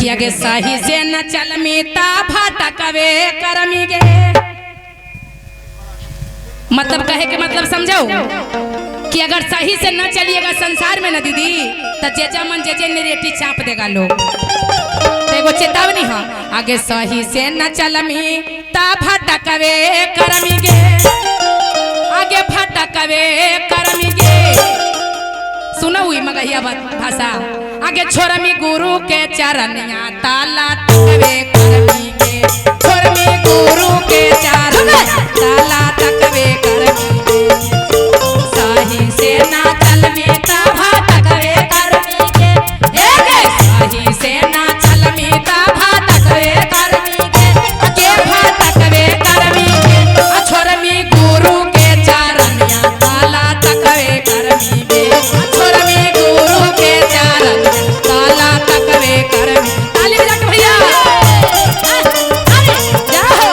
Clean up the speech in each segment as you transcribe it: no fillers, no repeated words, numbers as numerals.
किया गे सही से न चल मीता भटकवे करमी गे। मतलब कहे के मतलब समझो कि अगर सही से न चलिएगा संसार में न दीदी तो जेजा मन जेजे नेरेटी चाप देगा लोग। तो एगो चेतावनी है आगे सही से न चल मीता भटकवे करमी गे। आगे भटकवे करमी गे। सुनो हुई मगहिया भाषा आगे छोरमी गुरु के चरनिया ताला तकवे करमी गे। छोरमी गुरु के चरनिया ताला तकवे करमी गे। सही से ना चलमी ता भटकवे करमी गे। हे गे सही से ना चलमी ता भटकवे करमी गे। के भटकवे करमी गे। छोरमी गुरु के चरनिया ताला तकवे करमी गे। छोरमी गुरु के चरनिया ताला तकवे करमी। ताली बजा के भैया जाओ जाओ।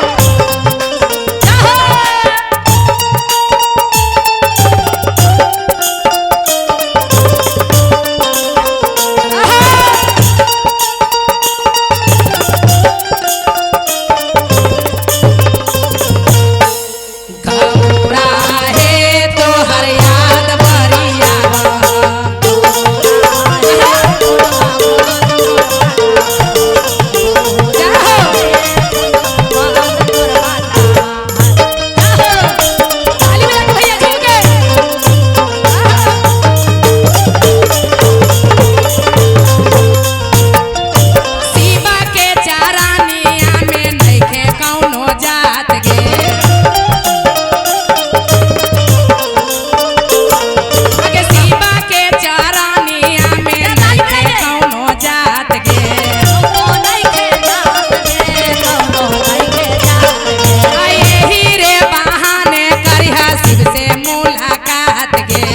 गौरा है तो हर याद बरिया शिवा के चारानिया में नइखे कौनो जात गे। आगे शिवा के चारानिया में नइखे कौनो जात गे। आ एही रे बहाने करिहा शिव से मुलाकात गे।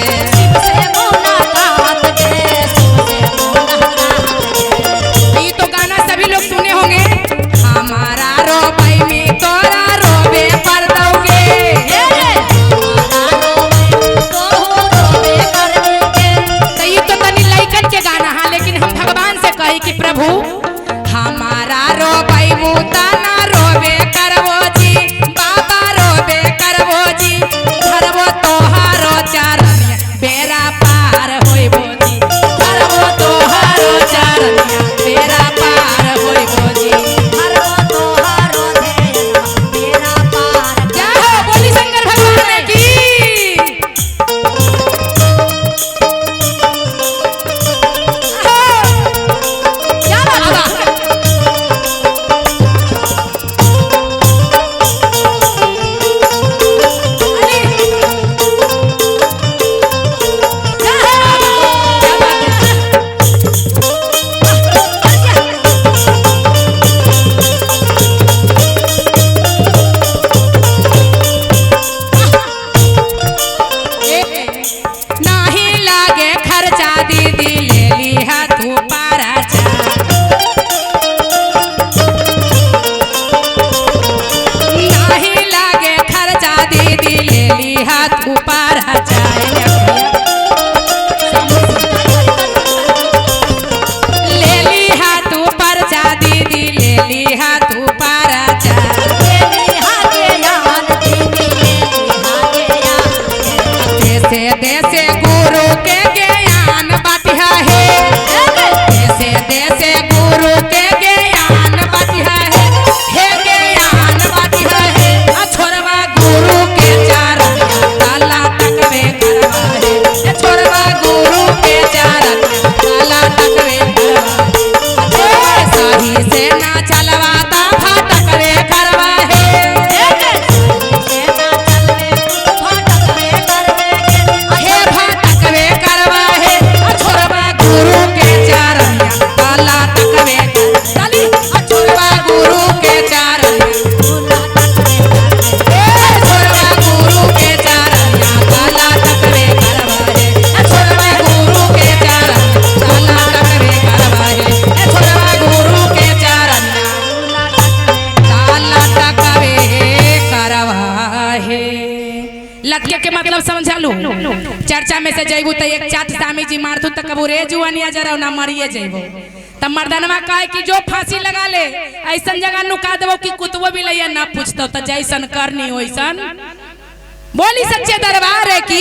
ये तो गाना सभी लोग सुने होंगे। हमारा रोबई में तोरा रोबे पर दोगे। तो ये तो तनी लइकन के गाना है लेकिन हम भगवान से कही कि प्रभु हमारा रोबई मुता ना रोबे करवो जी। बाबा रोबे करवो जी। धरवो तोहारो चरनिया बेरा पार होइबो जी। धरवो तोहारो चरनिया बेरा पार होइबो जी। जाओ बोली शंकर भगवान की। क्या बात है? नाही लागे खर्चा दीदी ले लिहा तू पाराचा। नाही लागे खर्चा दीदी ले लिहा तू पाराचा। ले लिहा तू परचा दीदी ले लिहा तू पाराचा। देसे देसे गुरु के ज्ञान बाटिया है। देसे देसे गुरु के ज्ञान बाटिया है। हे ज्ञान बाटिया है। छोरवा गुरु के चरनिया ताला तकवे करवा है। छोरवा गुरु के चरनिया ताला तकवे करवा है। सही से ना चलवाता भटकवे करवा है। हे भटकवे करवा है। छोरवा गुरु के चरनिया ताला तकवे चली। छोरवा गुरु के चरनिया छोरवा गुरु के चरनिया ताला तकवे करवा है। छोरवा गुरु के चरनिया ताला तकवे करवा है। छोरवा गुरु के चरनिया ताला तकवे करवा है। लतिया के मतलब समझा लू। चर्चा में से जइबू तो एक चाट स्वामी जी मारतू तक कबू रे जुआनिया जरा ना मरिए जइबू। तब मर्दनवा कहे कि जो फांसी लगा ले, ऐसा जगह नुका देवो कि कुतवो भी लैया ना पूछतो, तो जैसन करनी वैसन। बोली सच्चे दरबार है कि